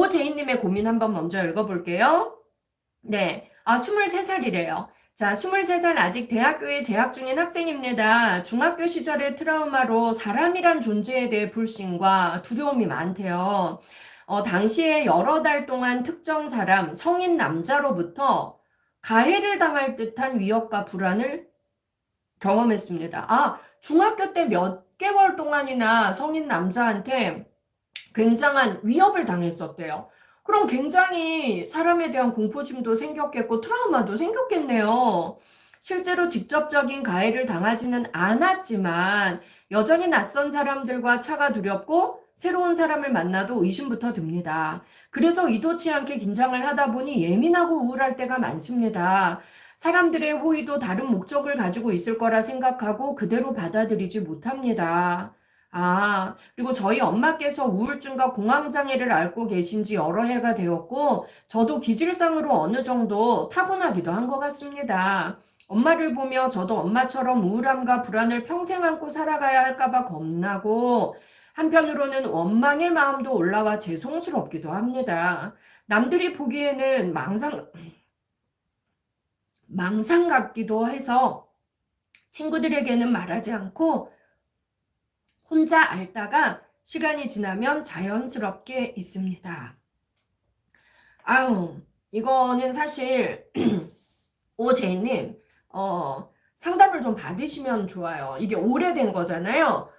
오제이님의 고민 한번 먼저 읽어볼게요. 네. 23살이래요. 자, 23살 아직 대학교에 재학 중인 학생입니다. 중학교 시절의 트라우마로 사람이란 존재에 대해 불신과 두려움이 많대요. 당시에 여러 달 동안 특정 사람, 성인 남자로부터 가해를 당할 듯한 위협과 불안을 경험했습니다. 중학교 때 몇 개월 동안이나 성인 남자한테 굉장한 위협을 당했었대요. 그럼 굉장히 사람에 대한 공포심도 생겼겠고 트라우마도 생겼겠네요. 실제로 직접적인 가해를 당하지는 않았지만 여전히 낯선 사람들과 차가 두렵고 새로운 사람을 만나도 의심부터 듭니다. 그래서 의도치 않게 긴장을 하다 보니 예민하고 우울할 때가 많습니다. 사람들의 호의도 다른 목적을 가지고 있을 거라 생각하고 그대로 받아들이지 못합니다. 그리고 저희 엄마께서 우울증과 공황장애를 앓고 계신 지 여러 해가 되었고, 저도 기질상으로 어느 정도 타고나기도 한 것 같습니다. 엄마를 보며 저도 엄마처럼 우울함과 불안을 평생 안고 살아가야 할까봐 겁나고, 한편으로는 원망의 마음도 올라와 죄송스럽기도 합니다. 남들이 보기에는 망상 같기도 해서 친구들에게는 말하지 않고 혼자 앓다가 시간이 지나면 자연스럽게 있습니다. 이거는 사실 오제이님 상담을 좀 받으시면 좋아요. 이게 오래된 거잖아요.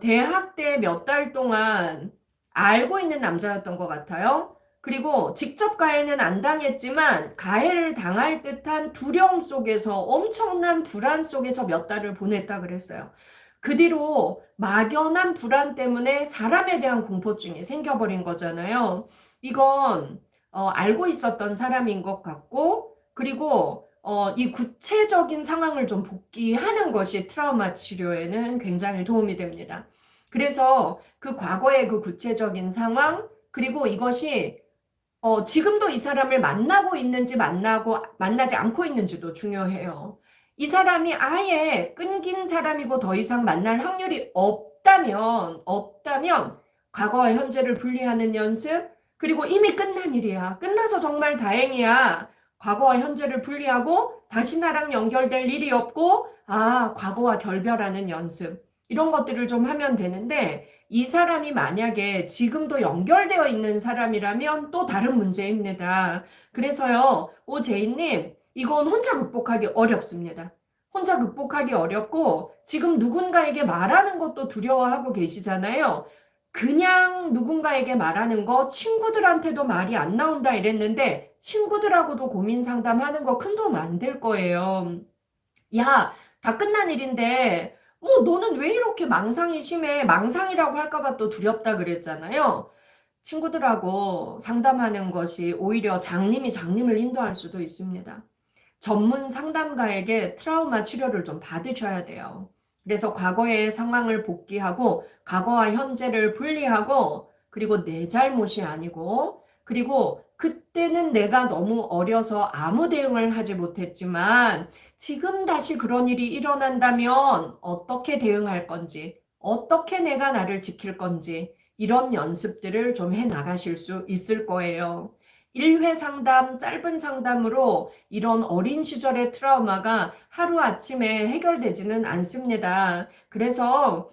대학 때 몇 달 동안 알고 있는 남자였던 것 같아요. 그리고 직접 가해는 안 당했지만 가해를 당할 듯한 두려움 속에서 엄청난 불안 속에서 몇 달을 보냈다 그랬어요. 그 뒤로 막연한 불안 때문에 사람에 대한 공포증이 생겨버린 거잖아요. 이건 알고 있었던 사람인 것 같고, 그리고 이 구체적인 상황을 좀 복기하는 것이 트라우마 치료에는 굉장히 도움이 됩니다. 그래서 그 과거의 그 구체적인 상황, 그리고 이것이 지금도 이 사람을 만나고 있는지 만나지 않고 있는지도 중요해요. 이 사람이 아예 끊긴 사람이고 더 이상 만날 확률이 없다면 과거와 현재를 분리하는 연습, 그리고 이미 끝난 일이야. 끝나서 정말 다행이야. 과거와 현재를 분리하고 다시 나랑 연결될 일이 없고, 과거와 결별하는 연습. 이런 것들을 좀 하면 되는데, 이 사람이 만약에 지금도 연결되어 있는 사람이라면 또 다른 문제입니다. 그래서요, 오제이님, 이건 혼자 극복하기 어렵습니다. 혼자 극복하기 어렵고 지금 누군가에게 말하는 것도 두려워하고 계시잖아요. 그냥 누군가에게 말하는 거 친구들한테도 말이 안 나온다 이랬는데 친구들하고도 고민 상담하는 거 큰 도움 안 될 거예요. 야, 다 끝난 일인데 너는 왜 이렇게 망상이 심해? 망상이라고 할까 봐 또 두렵다 그랬잖아요. 친구들하고 상담하는 것이 오히려 장님을 인도할 수도 있습니다. 전문 상담가에게 트라우마 치료를 좀 받으셔야 돼요. 그래서 과거의 상황을 복기하고 과거와 현재를 분리하고 그리고 내 잘못이 아니고 그리고 그때는 내가 너무 어려서 아무 대응을 하지 못했지만 지금 다시 그런 일이 일어난다면 어떻게 대응할 건지 어떻게 내가 나를 지킬 건지 이런 연습들을 좀 해 나가실 수 있을 거예요. 1회 상담, 짧은 상담으로 이런 어린 시절의 트라우마가 하루아침에 해결되지는 않습니다. 그래서,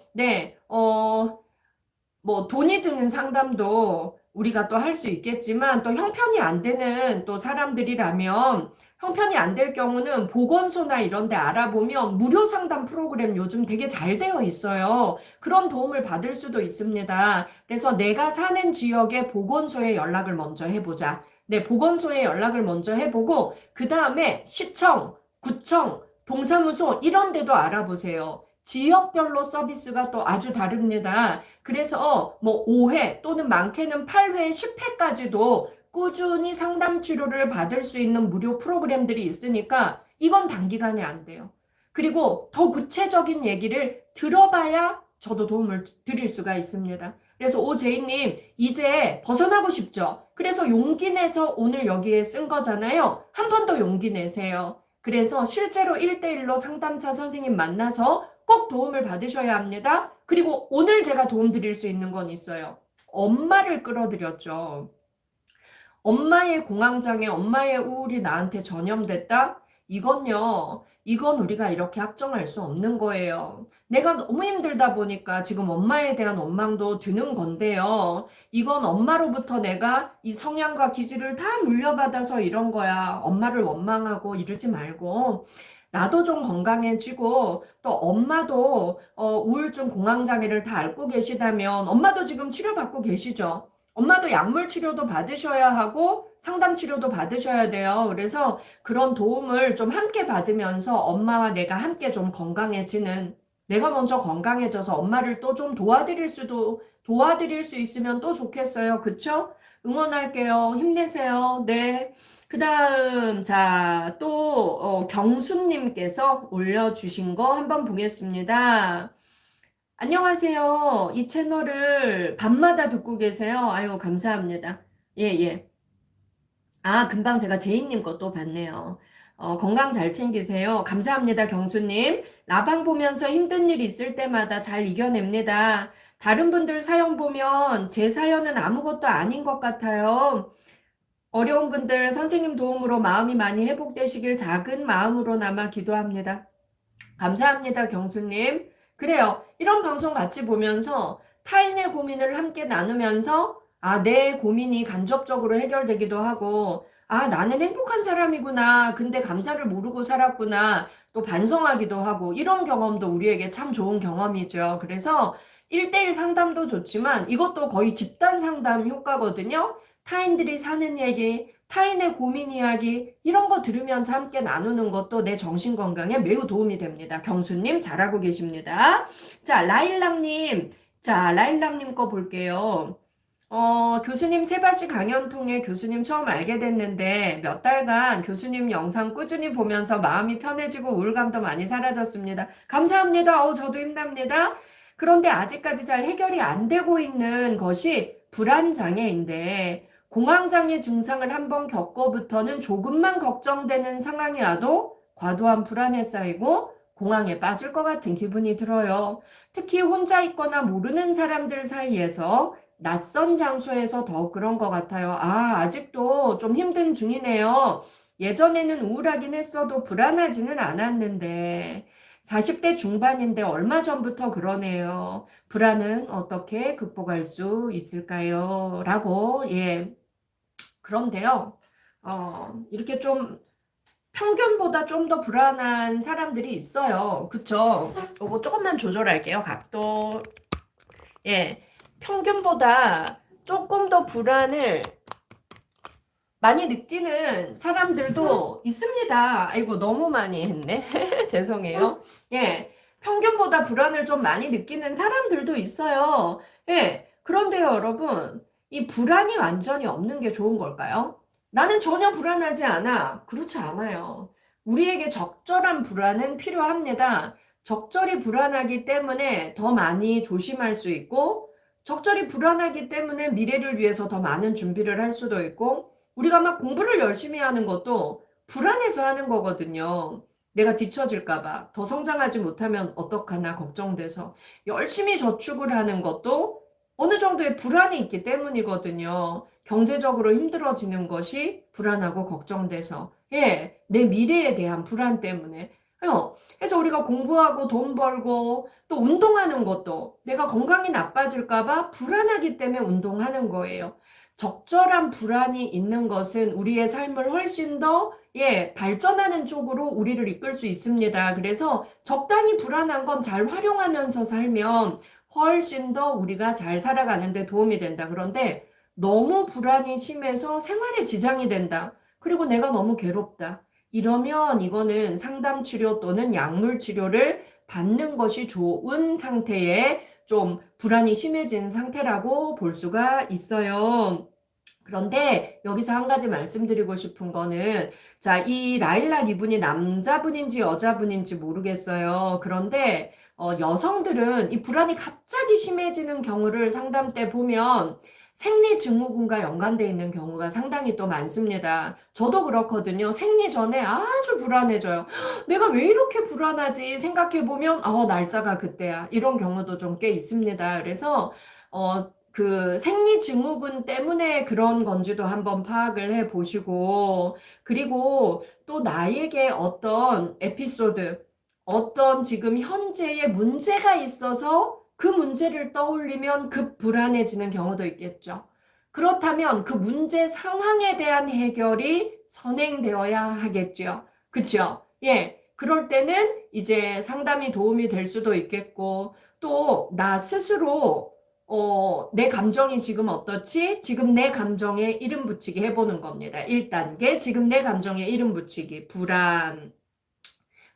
돈이 드는 상담도 우리가 또 할 수 있겠지만 또 형편이 안 되는 또 사람들이라면 형편이 안 될 경우는 보건소나 이런 데 알아보면 무료 상담 프로그램 요즘 되게 잘 되어 있어요. 그런 도움을 받을 수도 있습니다. 그래서 내가 사는 지역의 보건소에 연락을 먼저 해보자. 보건소에 연락을 먼저 해보고 그 다음에 시청, 구청, 동사무소 이런 데도 알아보세요. 지역별로 서비스가 또 아주 다릅니다. 그래서 5회 또는 많게는 8회, 10회까지도 꾸준히 상담 치료를 받을 수 있는 무료 프로그램들이 있으니까 이건 단기간에 안 돼요. 그리고 더 구체적인 얘기를 들어봐야 저도 도움을 드릴 수가 있습니다. 그래서 오제이님 이제 벗어나고 싶죠? 그래서 용기 내서 오늘 여기에 쓴 거잖아요. 한 번 더 용기 내세요. 그래서 실제로 1대1로 상담사 선생님 만나서 꼭 도움을 받으셔야 합니다. 그리고 오늘 제가 도움 드릴 수 있는 건 있어요. 엄마를 끌어들였죠. 엄마의 공황장애, 엄마의 우울이 나한테 전염됐다? 이건 우리가 이렇게 확정할 수 없는 거예요. 내가 너무 힘들다 보니까 지금 엄마에 대한 원망도 드는 건데요. 이건 엄마로부터 내가 이 성향과 기질을 다 물려받아서 이런 거야. 엄마를 원망하고 이러지 말고 나도 좀 건강해지고 또 엄마도 우울증 공황장애를 다 앓고 계시다면 엄마도 지금 치료받고 계시죠. 엄마도 약물 치료도 받으셔야 하고 상담 치료도 받으셔야 돼요. 그래서 그런 도움을 좀 함께 받으면서 엄마와 내가 함께 좀 건강해지는, 내가 먼저 건강해져서 엄마를 또 좀 도와드릴 수 있으면 또 좋겠어요. 그쵸? 응원할게요. 힘내세요. 네. 그 다음, 자, 또, 경수님께서 올려주신 거 한번 보겠습니다. 안녕하세요. 이 채널을 밤마다 듣고 계세요. 아유, 감사합니다. 예, 예. 아, 금방 제가 제이님 것도 봤네요. 건강 잘 챙기세요. 감사합니다, 경수님. 라방 보면서 힘든 일 있을 때마다 잘 이겨냅니다. 다른 분들 사연 보면 제 사연은 아무것도 아닌 것 같아요. 어려운 분들 선생님 도움으로 마음이 많이 회복되시길 작은 마음으로나마 기도합니다. 감사합니다, 경수님. 그래요. 이런 방송 같이 보면서 타인의 고민을 함께 나누면서 내 고민이 간접적으로 해결되기도 하고 나는 행복한 사람이구나. 근데 감사를 모르고 살았구나. 또 반성하기도 하고 이런 경험도 우리에게 참 좋은 경험이죠. 그래서 1대1 상담도 좋지만 이것도 거의 집단 상담 효과거든요. 타인들이 사는 얘기, 타인의 고민 이야기 이런 거 들으면서 함께 나누는 것도 내 정신 건강에 매우 도움이 됩니다. 경수님 잘하고 계십니다. 자, 라일락님 거 볼게요. 교수님 세바시 강연 통해 교수님 처음 알게 됐는데 몇 달간 교수님 영상 꾸준히 보면서 마음이 편해지고 우울감도 많이 사라졌습니다. 감사합니다. 저도 힘납니다. 그런데 아직까지 잘 해결이 안 되고 있는 것이 불안장애인데 공황장애 증상을 한번 겪고부터는 조금만 걱정되는 상황이 와도 과도한 불안에 쌓이고 공황에 빠질 것 같은 기분이 들어요. 특히 혼자 있거나 모르는 사람들 사이에서 낯선 장소에서 더 그런 것 같아요. 아직도 좀 힘든 중이네요. 예전에는 우울하긴 했어도 불안하지는 않았는데 40대 중반인데 얼마 전부터 그러네요. 불안은 어떻게 극복할 수 있을까요? 라고 그런데요. 이렇게 좀 평균보다 좀 더 불안한 사람들이 있어요. 그쵸? 요거 조금만 조절할게요. 각도. 평균보다 조금 더 불안을 많이 느끼는 사람들도 있습니다. 아이고, 너무 많이 했네. 죄송해요. 평균보다 불안을 좀 많이 느끼는 사람들도 있어요. 그런데요, 여러분. 이 불안이 완전히 없는 게 좋은 걸까요? 나는 전혀 불안하지 않아. 그렇지 않아요. 우리에게 적절한 불안은 필요합니다. 적절히 불안하기 때문에 더 많이 조심할 수 있고, 적절히 불안하기 때문에 미래를 위해서 더 많은 준비를 할 수도 있고, 우리가 막 공부를 열심히 하는 것도 불안해서 하는 거거든요. 내가 뒤처질까봐, 더 성장하지 못하면 어떡하나 걱정돼서 열심히 저축을 하는 것도 어느 정도의 불안이 있기 때문이거든요. 경제적으로 힘들어지는 것이 불안하고 걱정돼서 내 미래에 대한 불안 때문에 그래서 우리가 공부하고 돈 벌고 또 운동하는 것도 내가 건강이 나빠질까봐 불안하기 때문에 운동하는 거예요. 적절한 불안이 있는 것은 우리의 삶을 훨씬 더 발전하는 쪽으로 우리를 이끌 수 있습니다. 그래서 적당히 불안한 건 잘 활용하면서 살면 훨씬 더 우리가 잘 살아가는 데 도움이 된다. 그런데 너무 불안이 심해서 생활에 지장이 된다. 그리고 내가 너무 괴롭다. 이러면 이거는 상담 치료 또는 약물 치료를 받는 것이 좋은 상태에 좀 불안이 심해진 상태라고 볼 수가 있어요. 그런데 여기서 한 가지 말씀드리고 싶은 거는 이 라일락 이분이 남자분인지 여자분인지 모르겠어요. 그런데 여성들은 이 불안이 갑자기 심해지는 경우를 상담 때 보면 생리증후군과 연관되어 있는 경우가 상당히 또 많습니다. 저도 그렇거든요. 생리 전에 아주 불안해져요. 내가 왜 이렇게 불안하지 생각해보면 날짜가 그때야. 이런 경우도 좀 꽤 있습니다. 그래서 그 생리증후군 때문에 그런 건지도 한번 파악을 해 보시고, 그리고 또 나에게 어떤 에피소드, 어떤 지금 현재의 문제가 있어서 그 문제를 떠올리면 급 불안해지는 경우도 있겠죠. 그렇다면 그 문제 상황에 대한 해결이 선행되어야 하겠죠. 그쵸? 예. 그럴 때는 이제 상담이 도움이 될 수도 있겠고, 또 나 스스로 내 감정이 지금 어떻지? 지금 내 감정에 이름 붙이기 해보는 겁니다. 1단계, 지금 내 감정에 이름 붙이기, 불안.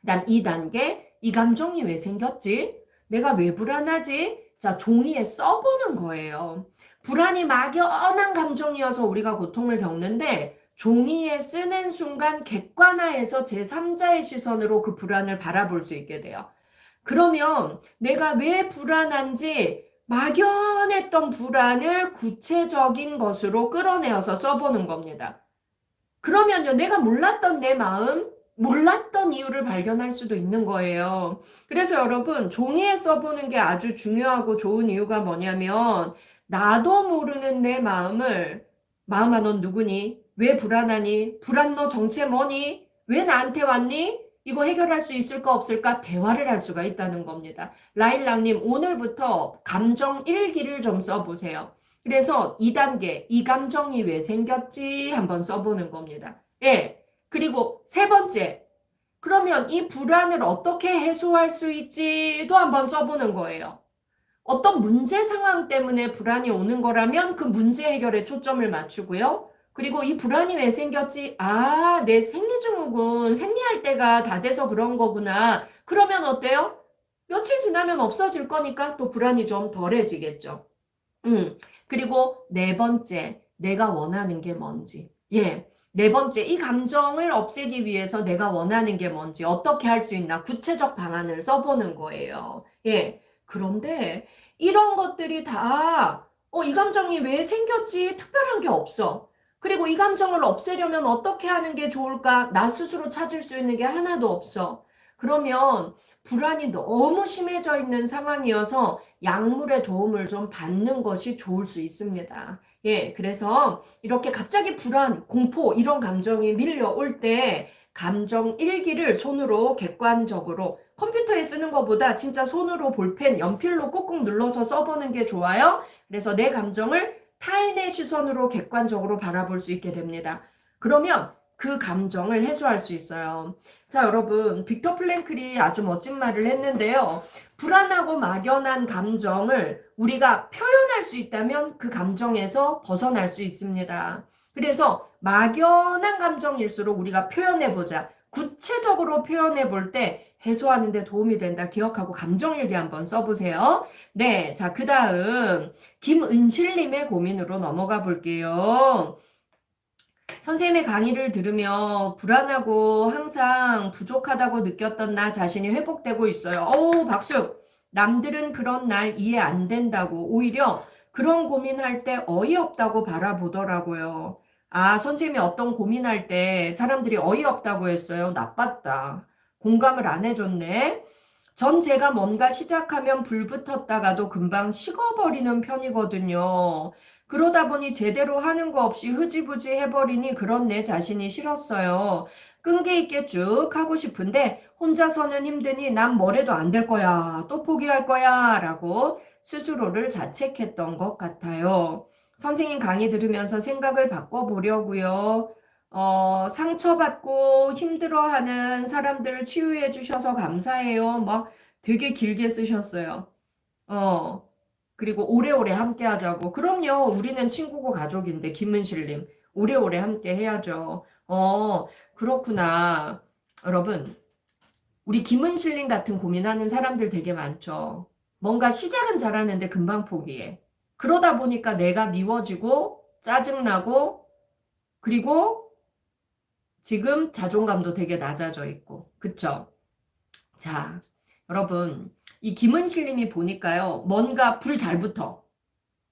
그다음 2단계, 이 감정이 왜 생겼지? 내가 왜 불안하지? 자, 종이에 써보는 거예요. 불안이 막연한 감정이어서 우리가 고통을 겪는데, 종이에 쓰는 순간 객관화해서 제3자의 시선으로 그 불안을 바라볼 수 있게 돼요. 그러면 내가 왜 불안한지 막연했던 불안을 구체적인 것으로 끌어내어서 써보는 겁니다. 그러면요, 내가 몰랐던 내 마음, 몰랐던 이유를 발견할 수도 있는 거예요. 그래서 여러분, 종이에 써보는 게 아주 중요하고 좋은 이유가 뭐냐면, 나도 모르는 내 마음을, 마음아, 넌 누구니? 왜 불안하니? 불안 너 정체 뭐니? 왜 나한테 왔니? 이거 해결할 수 있을까 없을까? 대화를 할 수가 있다는 겁니다. 라일락님, 오늘부터 감정 일기를 좀 써보세요. 그래서 2단계, 이 감정이 왜 생겼지? 한번 써보는 겁니다. 예. 그리고 세 번째, 그러면 이 불안을 어떻게 해소할 수 있지도 한번 써보는 거예요. 어떤 문제 상황 때문에 불안이 오는 거라면 그 문제 해결에 초점을 맞추고요. 그리고 이 불안이 왜 생겼지? 아, 내 생리증후군, 생리할 때가 다 돼서 그런 거구나. 그러면 어때요? 며칠 지나면 없어질 거니까 또 불안이 좀 덜해지겠죠. 그리고 네 번째, 내가 원하는 게 뭔지. 예. 네 번째, 이 감정을 없애기 위해서 내가 원하는 게 뭔지, 어떻게 할 수 있나, 구체적 방안을 써보는 거예요. 예. 그런데 이런 것들이 다, 이 감정이 왜 생겼지? 특별한 게 없어. 그리고 이 감정을 없애려면 어떻게 하는 게 좋을까? 나 스스로 찾을 수 있는 게 하나도 없어. 그러면 불안이 너무 심해져 있는 상황이어서 약물의 도움을 좀 받는 것이 좋을 수 있습니다. 예, 그래서 이렇게 갑자기 불안, 공포 이런 감정이 밀려올 때 감정 일기를 손으로 객관적으로 컴퓨터에 쓰는 것보다 진짜 손으로 볼펜, 연필로 꾹꾹 눌러서 써보는 게 좋아요. 그래서 내 감정을 타인의 시선으로 객관적으로 바라볼 수 있게 됩니다. 그러면 그 감정을 해소할 수 있어요. 자, 여러분, 빅터 플랭클이 아주 멋진 말을 했는데요. 불안하고 막연한 감정을 우리가 표현할 수 있다면 그 감정에서 벗어날 수 있습니다. 그래서 막연한 감정일수록 우리가 표현해보자. 구체적으로 표현해볼 때 해소하는 데 도움이 된다. 기억하고 감정일기 한번 써보세요. 네, 자, 그 다음 김은실님의 고민으로 넘어가 볼게요. 선생님의 강의를 들으며 불안하고 항상 부족하다고 느꼈던 나 자신이 회복되고 있어요. 어우, 박수! 남들은 그런 날 이해 안 된다고 오히려 그런 고민할 때 어이없다고 바라보더라고요. 아, 선생님이 어떤 고민할 때 사람들이 어이없다고 했어요. 나빴다. 공감을 안 해줬네. 전 제가 뭔가 시작하면 불 붙었다가도 금방 식어버리는 편이거든요. 그러다 보니 제대로 하는 거 없이 흐지부지 해버리니 그런 내 자신이 싫었어요. 끈기 있게 쭉 하고 싶은데 혼자서는 힘드니 난 뭐래도 안 될 거야. 또 포기할 거야. 라고 스스로를 자책했던 것 같아요. 선생님 강의 들으면서 생각을 바꿔보려고요. 상처받고 힘들어하는 사람들을 치유해 주셔서 감사해요. 막 되게 길게 쓰셨어요. 그리고 오래오래 함께 하자고. 그럼요. 우리는 친구고 가족인데, 김은실님. 오래오래 함께 해야죠. 그렇구나. 여러분, 우리 김은실님 같은 고민하는 사람들 되게 많죠. 뭔가 시작은 잘하는데 금방 포기해. 그러다 보니까 내가 미워지고, 짜증나고, 그리고 지금 자존감도 되게 낮아져 있고. 그쵸? 자, 여러분, 이 김은실님이 보니까요, 뭔가 불 잘 붙어.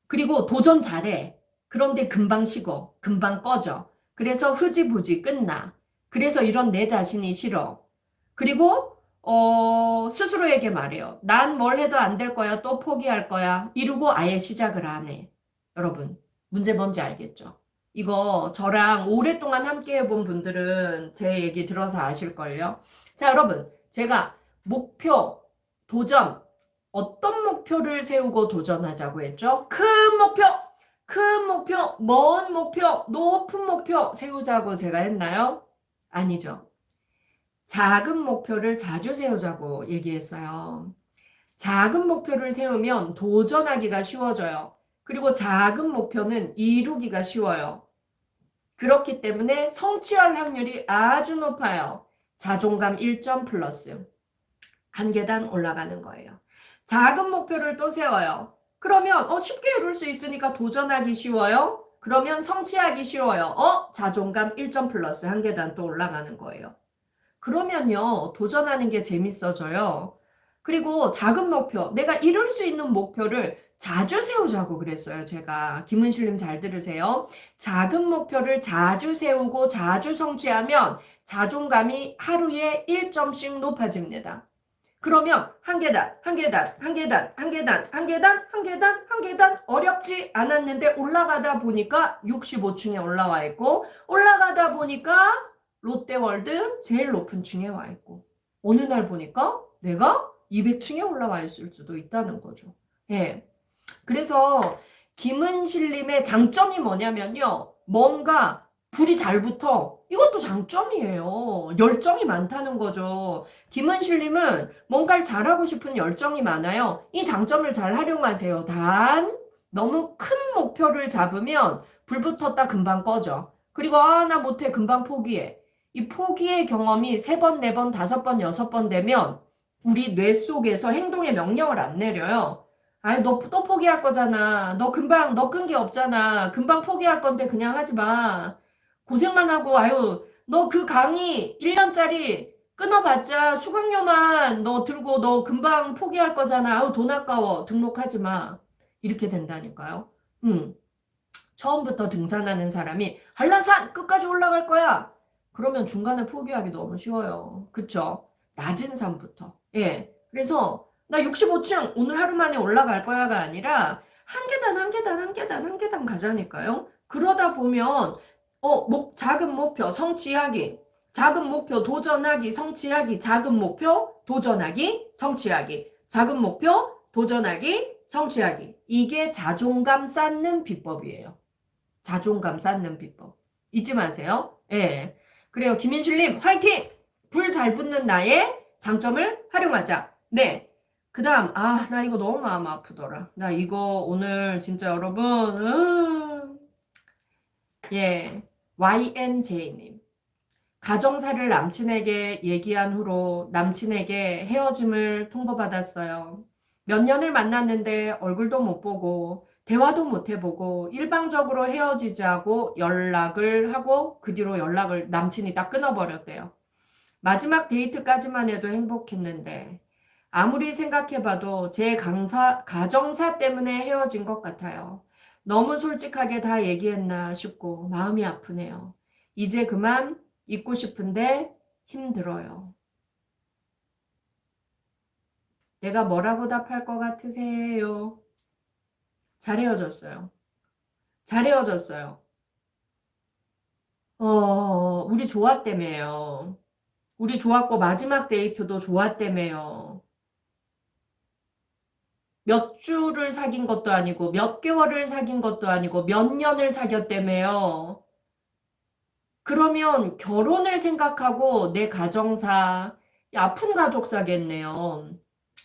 그리고 도전 잘해. 그런데 금방 식어. 금방 꺼져. 그래서 흐지부지 끝나. 그래서 이런 내 자신이 싫어. 그리고, 스스로에게 말해요. 난 뭘 해도 안 될 거야. 또 포기할 거야. 이러고 아예 시작을 안 해. 여러분, 문제 뭔지 알겠죠? 이거 저랑 오랫동안 함께 해본 분들은 제 얘기 들어서 아실걸요? 자, 여러분, 제가 목표, 도전, 어떤 목표를 세우고 도전하자고 했죠? 큰 목표, 먼 목표, 높은 목표 세우자고 제가 했나요? 아니죠. 작은 목표를 자주 세우자고 얘기했어요. 작은 목표를 세우면 도전하기가 쉬워져요. 그리고 작은 목표는 이루기가 쉬워요. 그렇기 때문에 성취할 확률이 아주 높아요. 자존감 1점 플러스. 한 계단 올라가는 거예요. 작은 목표를 또 세워요. 그러면 쉽게 이룰 수 있으니까 도전하기 쉬워요. 그러면 성취하기 쉬워요. 자존감 1점 플러스 한 계단 또 올라가는 거예요. 그러면요, 도전하는 게 재밌어져요. 그리고 작은 목표, 내가 이룰 수 있는 목표를 자주 세우자고 그랬어요, 제가. 김은실님 잘 들으세요. 작은 목표를 자주 세우고 자주 성취하면 자존감이 하루에 1점씩 높아집니다. 그러면 한 계단, 한 계단, 한 계단, 한 계단, 한 계단, 한 계단, 한 계단 어렵지 않았는데 올라가다 보니까 65층에 올라와 있고 올라가다 보니까 롯데월드 제일 높은 층에 와 있고 어느 날 보니까 내가 200층에 올라와 있을 수도 있다는 거죠. 예. 그래서 김은실님의 장점이 뭐냐면요. 뭔가 불이 잘 붙어. 이것도 장점이에요. 열정이 많다는 거죠. 김은실님은 뭔가를 잘하고 싶은 열정이 많아요. 이 장점을 잘 활용하세요. 단 너무 큰 목표를 잡으면 불 붙었다 금방 꺼져. 그리고 나 못해 금방 포기해. 이 포기의 경험이 3번, 4번, 5번, 6번 되면 우리 뇌 속에서 행동의 명령을 안 내려요. 아이, 너 또 포기할 거잖아. 너 끈 게 없잖아. 금방 포기할 건데 그냥 하지 마. 고생만 하고, 아유, 너 그 강의 1년짜리 끊어봤자 수강료만 너 들고 너 금방 포기할 거잖아. 아유, 돈 아까워. 등록하지 마. 이렇게 된다니까요. 처음부터 등산하는 사람이 한라산 끝까지 올라갈 거야. 그러면 중간에 포기하기 너무 쉬워요. 그쵸? 낮은 산부터. 예. 그래서 나 65층 오늘 하루 만에 올라갈 거야가 아니라 한 계단 한 계단 한 계단 한 계단 가자니까요. 그러다 보면 작은 목표 성취하기, 작은 목표 도전하기 성취하기, 작은 목표 도전하기 성취하기, 작은 목표 도전하기 성취하기. 이게 자존감 쌓는 비법이에요. 자존감 쌓는 비법. 잊지 마세요. 예. 그래요. 김인실님 화이팅! 불 잘 붙는 나의 장점을 활용하자. 네. 그 다음 나 이거 너무 마음 아프더라. 나 이거 오늘 진짜 여러분 예. YNJ님. 가정사를 남친에게 얘기한 후로 남친에게 헤어짐을 통보받았어요. 몇 년을 만났는데 얼굴도 못 보고 대화도 못 해보고 일방적으로 헤어지자고 연락을 하고 그 뒤로 연락을 남친이 딱 끊어버렸대요. 마지막 데이트까지만 해도 행복했는데 아무리 생각해봐도 제 가정사 때문에 헤어진 것 같아요. 너무 솔직하게 다 얘기했나 싶고 마음이 아프네요. 이제 그만 잊고 싶은데 힘들어요. 내가 뭐라고 답할 것 같으세요? 잘 헤어졌어요. 잘 헤어졌어요. 우리 좋았다며요. 우리 좋았고 마지막 데이트도 좋았다며요. 몇 주를 사귄 것도 아니고 몇 개월을 사귄 것도 아니고 몇 년을 사귀었다며요. 그러면 결혼을 생각하고 내 가정사, 아픈 가족사겠네요.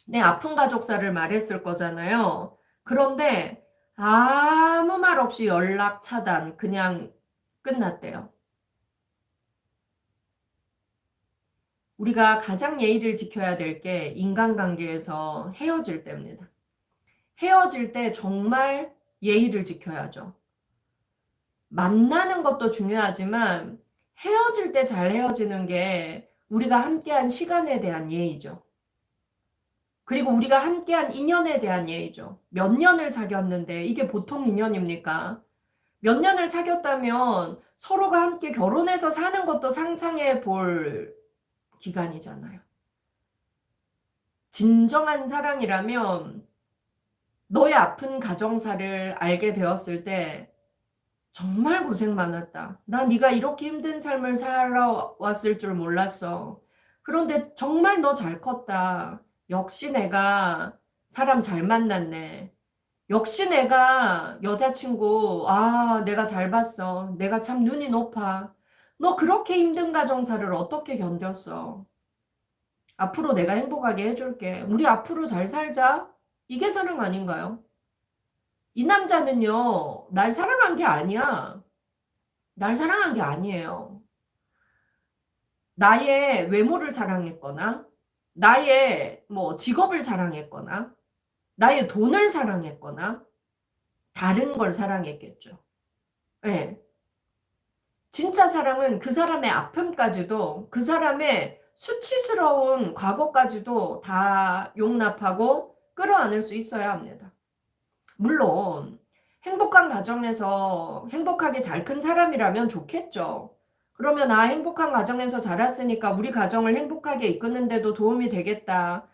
내 아픈 가족사를 말했을 거잖아요. 그런데 아무 말 없이 연락 차단, 그냥 끝났대요. 우리가 가장 예의를 지켜야 될 게 인간관계에서 헤어질 때입니다. 헤어질 때 정말 예의를 지켜야죠. 만나는 것도 중요하지만 헤어질 때 잘 헤어지는 게 우리가 함께한 시간에 대한 예의죠. 그리고 우리가 함께한 인연에 대한 예의죠. 몇 년을 사귀었는데 이게 보통 인연입니까? 몇 년을 사귀었다면 서로가 함께 결혼해서 사는 것도 상상해 볼 기간이잖아요. 진정한 사랑이라면 너의 아픈 가정사를 알게 되었을 때 정말 고생 많았다. 나 네가 이렇게 힘든 삶을 살아왔을 줄 몰랐어. 그런데 정말 너 잘 컸다. 역시 내가 사람 잘 만났네. 역시 내가 여자친구, 내가 잘 봤어. 내가 참 눈이 높아. 너 그렇게 힘든 가정사를 어떻게 견뎠어? 앞으로 내가 행복하게 해줄게. 우리 앞으로 잘 살자. 이게 사랑 아닌가요? 이 남자는요, 날 사랑한 게 아니야. 날 사랑한 게 아니에요. 나의 외모를 사랑했거나, 나의 뭐 직업을 사랑했거나, 나의 돈을 사랑했거나, 다른 걸 사랑했겠죠. 네. 진짜 사랑은 그 사람의 아픔까지도, 그 사람의 수치스러운 과거까지도 다 용납하고 끌어안을 수 있어야 합니다. 물론 행복한 가정에서 행복하게 잘 큰 사람이라면 좋겠죠. 그러면 행복한 가정에서 자랐으니까 우리 가정을 행복하게 이끄는 데도 도움이 되겠다.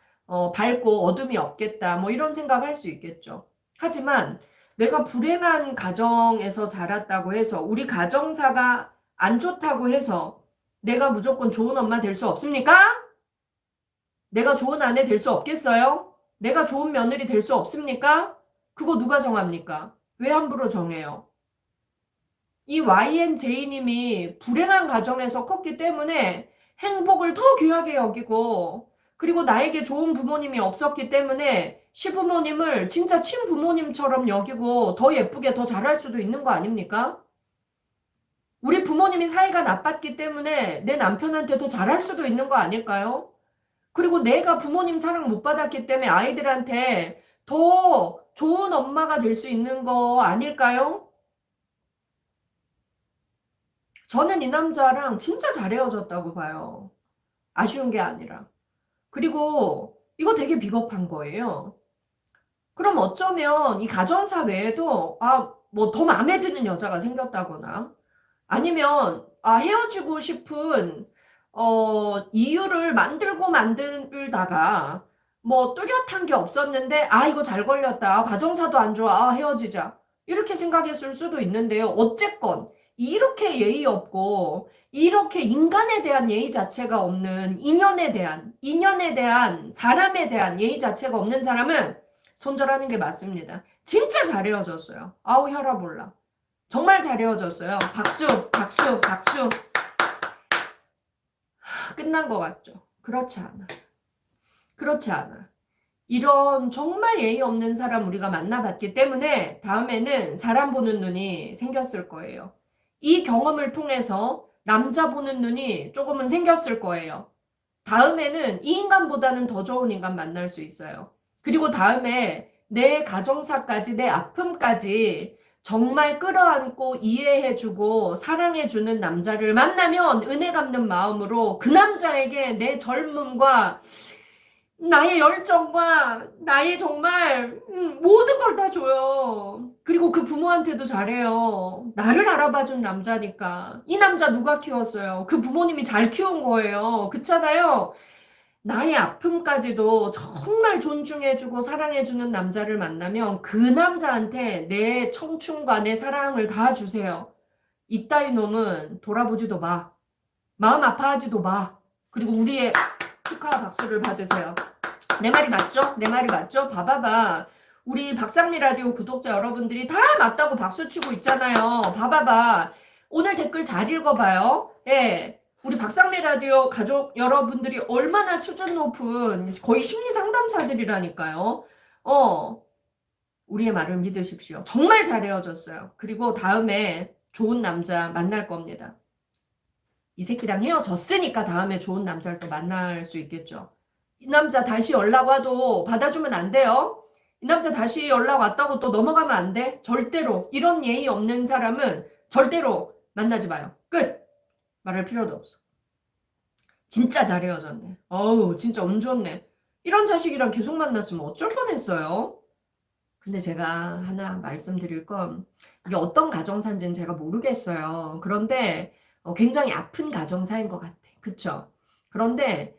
밝고 어둠이 없겠다. 뭐 이런 생각할 수 있겠죠. 하지만 내가 불행한 가정에서 자랐다고 해서 우리 가정사가 안 좋다고 해서 내가 무조건 좋은 엄마 될 수 없습니까? 내가 좋은 아내 될 수 없겠어요? 내가 좋은 며느리 될 수 없습니까? 그거 누가 정합니까? 왜 함부로 정해요? 이 YNJ님이 불행한 가정에서 컸기 때문에 행복을 더 귀하게 여기고, 그리고 나에게 좋은 부모님이 없었기 때문에 시부모님을 진짜 친부모님처럼 여기고 더 예쁘게 더 잘할 수도 있는 거 아닙니까? 우리 부모님이 사이가 나빴기 때문에 내 남편한테 더 잘할 수도 있는 거 아닐까요? 그리고 내가 부모님 사랑 못 받았기 때문에 아이들한테 더 좋은 엄마가 될 수 있는 거 아닐까요? 저는 이 남자랑 진짜 잘 헤어졌다고 봐요. 아쉬운 게 아니라. 그리고 이거 되게 비겁한 거예요. 그럼 어쩌면 이 가정사 외에도 뭐 더 마음에 드는 여자가 생겼다거나 아니면 헤어지고 싶은 이유를 만들고 만들다가 뭐 뚜렷한 게 없었는데 이거 잘 걸렸다. 가정사도 안 좋아. 헤어지자. 이렇게 생각했을 수도 있는데요. 어쨌건 이렇게 예의 없고 이렇게 인간에 대한 예의 자체가 없는 인연에 대한 사람에 대한 예의 자체가 없는 사람은 손절하는 게 맞습니다. 진짜 잘 헤어졌어요. 아우 혈압 올라. 정말 잘 헤어졌어요. 박수, 박수, 박수. 끝난 것 같죠? 그렇지 않아. 그렇지 않아. 이런 정말 예의 없는 사람 우리가 만나봤기 때문에 다음에는 사람 보는 눈이 생겼을 거예요. 이 경험을 통해서 남자 보는 눈이 조금은 생겼을 거예요. 다음에는 이 인간보다는 더 좋은 인간 만날 수 있어요. 그리고 다음에 내 가정사까지, 내 아픔까지 정말 끌어안고 이해해주고 사랑해주는 남자를 만나면 은혜 갚는 마음으로 그 남자에게 내 젊음과 나의 열정과 나의 정말 모든 걸 다 줘요. 그리고 그 부모한테도 잘해요. 나를 알아봐준 남자니까. 이 남자 누가 키웠어요? 그 부모님이 잘 키운 거예요. 그렇잖아요. 나의 아픔까지도 정말 존중해주고 사랑해주는 남자를 만나면 그 남자한테 내 청춘과 내 사랑을 다 주세요. 이따위 놈은 돌아보지도 마. 마음 아파하지도 마. 그리고 우리의 축하 박수를 받으세요. 내 말이 맞죠? 내 말이 맞죠? 봐봐봐. 우리 박상미 라디오 구독자 여러분들이 다 맞다고 박수치고 있잖아요. 봐봐봐. 오늘 댓글 잘 읽어봐요. 예. 우리 박상미 라디오 가족 여러분들이 얼마나 수준 높은 거의 심리 상담사들이라니까요. 우리의 말을 믿으십시오. 정말 잘 헤어졌어요. 그리고 다음에 좋은 남자 만날 겁니다. 이 새끼랑 헤어졌으니까 다음에 좋은 남자를 또 만날 수 있겠죠. 이 남자 다시 연락 와도 받아주면 안 돼요. 이 남자 다시 연락 왔다고 또 넘어가면 안 돼. 절대로. 이런 예의 없는 사람은 절대로 만나지 마요. 끝. 말할 필요도 없어. 진짜 잘 헤어졌네. 어우 진짜 운 좋네. 이런 자식이랑 계속 만났으면 어쩔 뻔했어요. 근데 제가 하나 말씀드릴 건 이게 어떤 가정사인지는 제가 모르겠어요. 그런데 굉장히 아픈 가정사인 것 같아. 그쵸? 그런데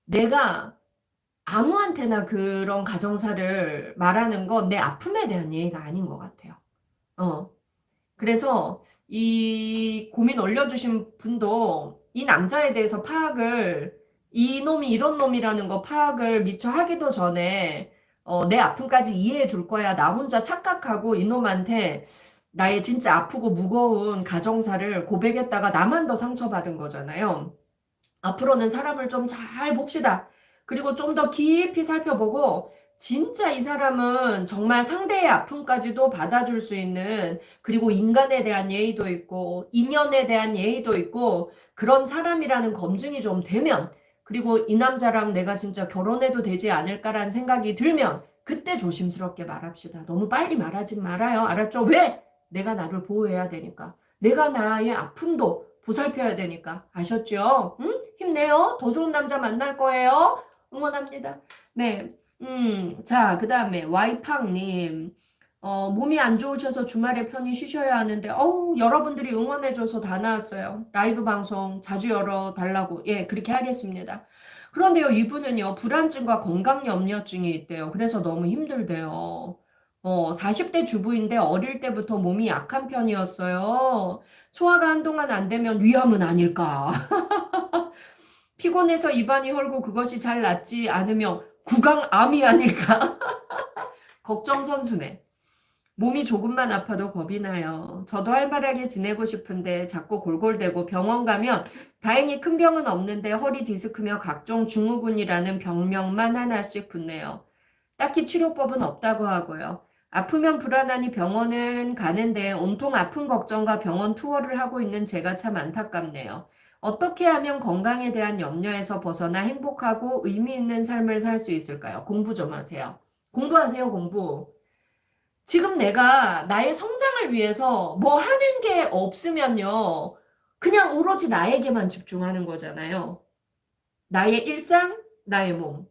내가 아무한테나 그런 가정사를 말하는 건 내 아픔에 대한 예의가 아닌 것 같아요. 그래서 이 고민 올려주신 분도 이 남자에 대해서 파악을, 이 놈이 이런 놈이라는 거 파악을 미처 하기도 전에 내 아픔까지 이해해 줄 거야. 나 혼자 착각하고 이놈한테 나의 진짜 아프고 무거운 가정사를 고백했다가 나만 더 상처받은 거잖아요. 앞으로는 사람을 좀 잘 봅시다. 그리고 좀 더 깊이 살펴보고 진짜 이 사람은 정말 상대의 아픔까지도 받아줄 수 있는, 그리고 인간에 대한 예의도 있고 인연에 대한 예의도 있고 그런 사람이라는 검증이 좀 되면, 그리고 이 남자랑 내가 진짜 결혼해도 되지 않을까라는 생각이 들면 그때 조심스럽게 말합시다. 너무 빨리 말하지 말아요. 알았죠? 왜? 내가 나를 보호해야 되니까. 내가 나의 아픔도 보살펴야 되니까. 아셨죠? 응? 힘내요. 더 좋은 남자 만날 거예요. 응원합니다. 네. 자, 그 다음에 와이팡님. 몸이 안 좋으셔서 주말에 편히 쉬셔야 하는데, 여러분들이 응원해줘서 다 나왔어요. 라이브 방송 자주 열어달라고. 예, 그렇게 하겠습니다. 그런데요, 이분은요, 불안증과 건강염려증이 있대요. 그래서 너무 힘들대요. 40대 주부인데 어릴 때부터 몸이 약한 편이었어요. 소화가 한동안 안 되면 위암은 아닐까. 피곤해서 입안이 헐고 그것이 잘 낫지 않으며 구강암이 아닐까. 걱정선수네. 몸이 조금만 아파도 겁이 나요. 저도 활발하게 지내고 싶은데 자꾸 골골대고 병원 가면 다행히 큰 병은 없는데 허리 디스크며 각종 증후군이라는 병명만 하나씩 붙네요. 딱히 치료법은 없다고 하고요. 아프면 불안하니 병원은 가는데 온통 아픈 걱정과 병원 투어를 하고 있는 제가 참 안타깝네요. 어떻게 하면 건강에 대한 염려에서 벗어나 행복하고 의미 있는 삶을 살 수 있을까요? 공부 좀 하세요. 공부하세요, 공부. 지금 내가 나의 성장을 위해서 뭐 하는 게 없으면요, 그냥 오로지 나에게만 집중하는 거잖아요. 나의 일상, 나의 몸.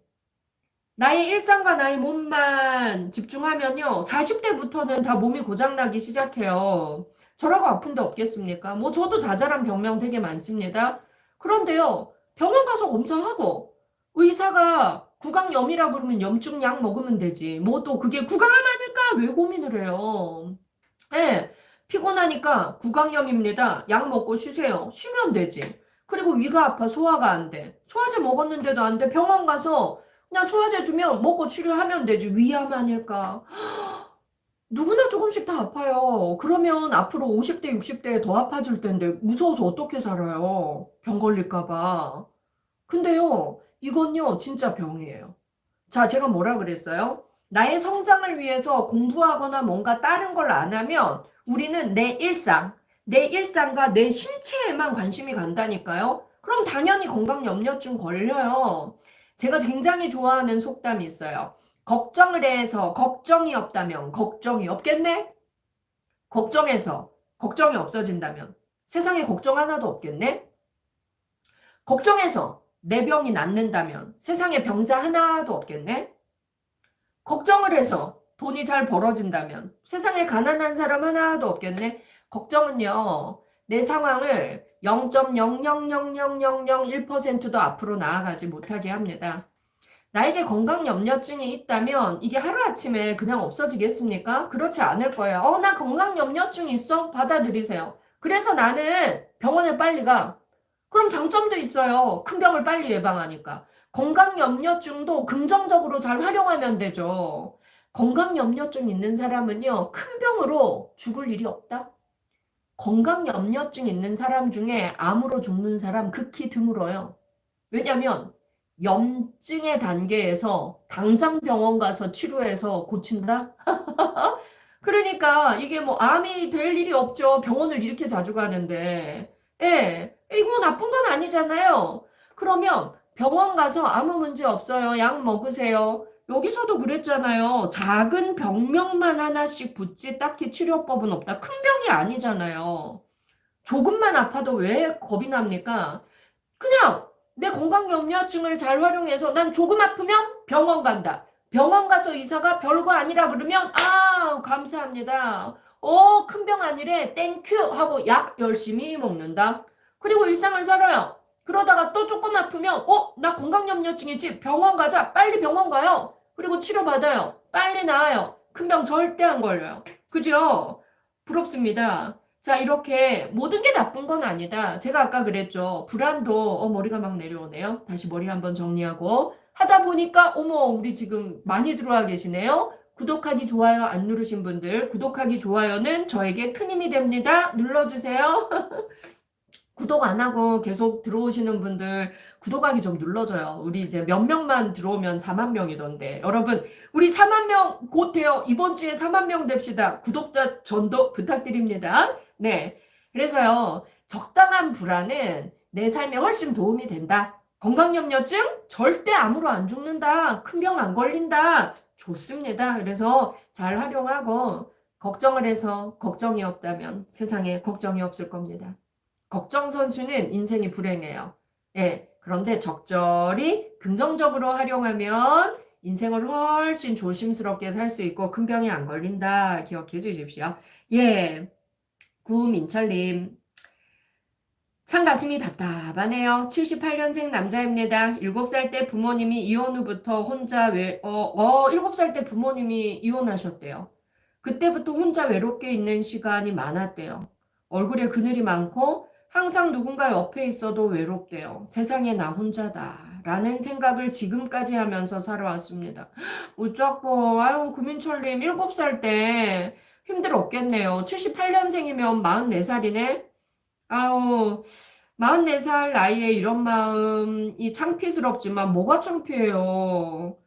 나의 일상과 나의 몸만 집중하면요, 40대부터는 다 몸이 고장나기 시작해요. 저라고 아픈 데 없겠습니까? 뭐 저도 자잘한 병명 되게 많습니다. 그런데요, 병원 가서 검사하고 의사가 구강염이라 그러면 염증 약 먹으면 되지. 뭐 또 그게 구강암 아닐까? 왜 고민을 해요? 예, 피곤하니까 구강염입니다. 약 먹고 쉬세요. 쉬면 되지. 그리고 위가 아파 소화가 안 돼. 소화제 먹었는데도 안 돼. 병원 가서 그냥 소화제 주면 먹고 치료하면 되지. 위암 아닐까? 누구나 조금씩 다 아파요. 그러면 앞으로 50대, 60대에 더 아파질 텐데 무서워서 어떻게 살아요? 병 걸릴까 봐. 근데요, 이건요, 진짜 병이에요. 자, 제가 뭐라 그랬어요? 나의 성장을 위해서 공부하거나 뭔가 다른 걸 안 하면 우리는 내 일상과 내 신체에만 관심이 간다니까요? 그럼 당연히 건강염려증 걸려요. 제가 굉장히 좋아하는 속담이 있어요. 걱정을 해서 걱정이 없다면 걱정이 없겠네? 걱정해서 걱정이 없어진다면 세상에 걱정 하나도 없겠네? 걱정해서 내 병이 낫는다면 세상에 병자 하나도 없겠네? 걱정을 해서 돈이 잘 벌어진다면 세상에 가난한 사람 하나도 없겠네? 걱정은요, 내 상황을 0.0000001%도 앞으로 나아가지 못하게 합니다. 나에게 건강염려증이 있다면 이게 하루아침에 그냥 없어지겠습니까? 그렇지 않을 거예요. 나 건강염려증 있어? 받아들이세요. 그래서 나는 병원에 빨리 가. 그럼 장점도 있어요. 큰 병을 빨리 예방하니까. 건강염려증도 긍정적으로 잘 활용하면 되죠. 건강염려증 있는 사람은요, 큰 병으로 죽을 일이 없다. 건강염려증 있는 사람 중에 암으로 죽는 사람 극히 드물어요. 왜냐면 염증의 단계에서 당장 병원 가서 치료해서 고친다? 그러니까 이게 뭐 암이 될 일이 없죠. 병원을 이렇게 자주 가는데. 예, 이거 뭐 나쁜 건 아니잖아요. 그러면 병원 가서 아무 문제 없어요. 약 먹으세요. 여기서도 그랬잖아요. 작은 병명만 하나씩 붙지 딱히 치료법은 없다. 큰 병이 아니잖아요. 조금만 아파도 왜 겁이 납니까? 그냥 내 건강염려증을 잘 활용해서 난 조금 아프면 병원 간다. 병원 가서 의사가 별거 아니라 그러면 감사합니다. 큰 병 아니래 땡큐 하고 약 열심히 먹는다. 그리고 일상을 살아요. 그러다가 또 조금 아프면 나 건강염려증이지. 병원 가자. 빨리 병원 가요. 그리고 치료받아요. 빨리 나아요. 큰 병 절대 안 걸려요. 그죠? 부럽습니다. 자, 이렇게 모든 게 나쁜 건 아니다. 제가 아까 그랬죠. 불안도 머리가 막 내려오네요. 다시 머리 한번 정리하고 하다 보니까 어머 우리 지금 많이 들어와 계시네요. 구독하기 좋아요 안 누르신 분들 구독하기 좋아요는 저에게 큰 힘이 됩니다. 눌러주세요. 구독 안 하고 계속 들어오시는 분들 구독하기 좀 눌러줘요. 우리 이제 몇 명만 들어오면 4만 명이던데. 여러분, 우리 4만 명 곧 돼요. 이번 주에 4만 명 됩시다. 구독자 전도 부탁드립니다. 네. 그래서요, 적당한 불안은 내 삶에 훨씬 도움이 된다. 건강염려증? 절대 암으로 안 죽는다. 큰 병 안 걸린다. 좋습니다. 그래서 잘 활용하고 걱정을 해서 걱정이 없다면 세상에 걱정이 없을 겁니다. 걱정 선수는 인생이 불행해요. 예. 그런데 적절히 긍정적으로 활용하면 인생을 훨씬 조심스럽게 살 수 있고 큰 병이 안 걸린다. 기억해 주십시오. 예. 구민철님. 참 가슴이 답답하네요. 78년생 남자입니다. 7살 때 부모님이 이혼 후부터 혼자 7살 때 부모님이 이혼하셨대요. 그때부터 혼자 외롭게 있는 시간이 많았대요. 얼굴에 그늘이 많고 항상 누군가 옆에 있어도 외롭대요. 세상에 나 혼자다 라는 생각을 지금까지 하면서 살아왔습니다. 어쩌고 아유 구민철님 7살 때 힘들었겠네요. 78년생이면 44살이네. 아유 44살 나이에 이런 마음이 창피스럽지만 뭐가 창피해요.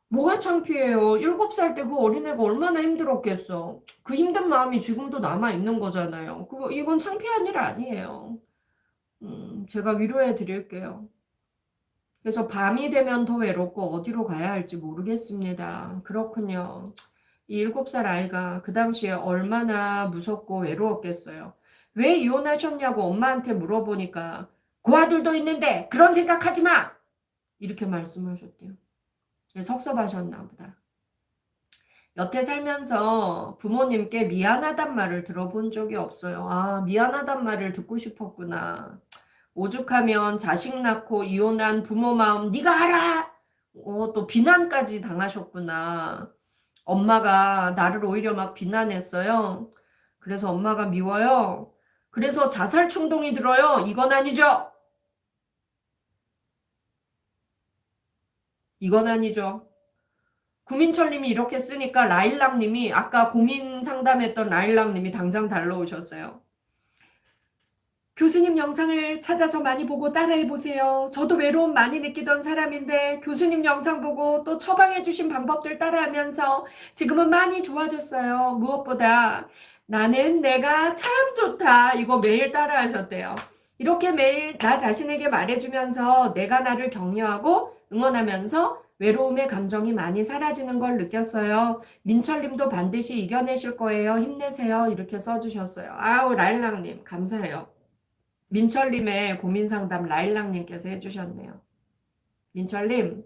뭐가 창피해요. 7살 때 그 어린애가 얼마나 힘들었겠어. 그 힘든 마음이 지금도 남아있는 거잖아요. 이건 창피한 일 아니에요. 제가 위로해 드릴게요. 그래서 밤이 되면 더 외롭고 어디로 가야 할지 모르겠습니다. 그렇군요. 이 7살 아이가 그 당시에 얼마나 무섭고 외로웠겠어요. 왜 이혼하셨냐고 엄마한테 물어보니까 그 아들도 있는데 그런 생각하지 마! 이렇게 말씀하셨대요. 섭섭하셨나 보다. 여태 살면서 부모님께 미안하단 말을 들어본 적이 없어요. 아, 미안하단 말을 듣고 싶었구나. 오죽하면 자식 낳고 이혼한 부모 마음 네가 알아! 또 비난까지 당하셨구나. 엄마가 나를 오히려 막 비난했어요. 그래서 엄마가 미워요. 그래서 자살 충동이 들어요. 이건 아니죠? 이건 아니죠. 구민철님이 이렇게 쓰니까 라일락님이 아까 고민 상담했던 라일락님이 당장 달러오셨어요. 교수님 영상을 찾아서 많이 보고 따라해보세요. 저도 외로움 많이 느끼던 사람인데 교수님 영상 보고 또 처방해주신 방법들 따라하면서 지금은 많이 좋아졌어요. 무엇보다 나는 내가 참 좋다. 이거 매일 따라하셨대요. 이렇게 매일 나 자신에게 말해주면서 내가 나를 격려하고 응원하면서 외로움의 감정이 많이 사라지는 걸 느꼈어요. 민철님도 반드시 이겨내실 거예요. 힘내세요. 이렇게 써주셨어요. 아우 라일락님 감사해요. 민철님의 고민상담 라일락님께서 해주셨네요. 민철님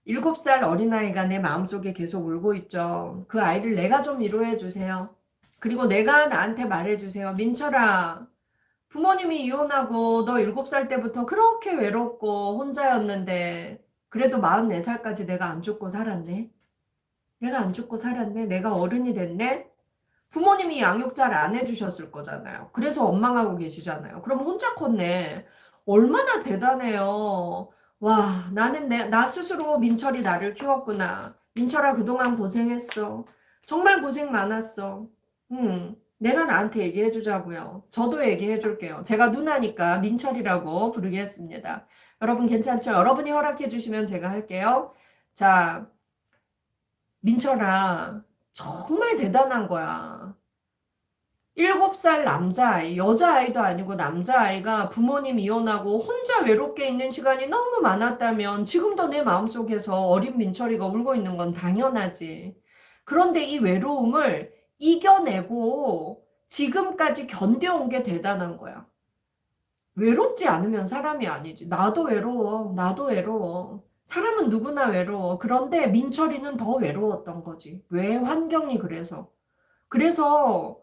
7살 어린아이가 내 마음속에 계속 울고 있죠. 그 아이를 내가 좀 위로해 주세요. 그리고 내가 나한테 말해주세요. 민철아 부모님이 이혼하고 너 7살 때부터 그렇게 외롭고 혼자였는데 그래도 44살까지 내가 안 죽고 살았네. 내가 안 죽고 살았네. 내가 어른이 됐네. 부모님이 양육 잘 안 해주셨을 거잖아요. 그래서 원망하고 계시잖아요. 그럼 혼자 컸네. 얼마나 대단해요. 와, 나 스스로 민철이 나를 키웠구나. 민철아, 그동안 고생했어. 정말 고생 많았어. 내가 나한테 얘기해 주자고요. 저도 얘기해 줄게요. 제가 누나니까 민철이라고 부르겠습니다. 여러분 괜찮죠? 여러분이 허락해 주시면 제가 할게요. 자, 민철아, 정말 대단한 거야. 7살 남자아이, 여자아이도 아니고 남자아이가 부모님 이혼하고 혼자 외롭게 있는 시간이 너무 많았다면 지금도 내 마음속에서 어린 민철이가 울고 있는 건 당연하지. 그런데 이 외로움을 이겨내고 지금까지 견뎌온 게 대단한 거야. 외롭지 않으면 사람이 아니지. 나도 외로워. 나도 외로워. 사람은 누구나 외로워. 그런데 민철이는 더 외로웠던 거지. 왜? 환경이 그래서. 그래서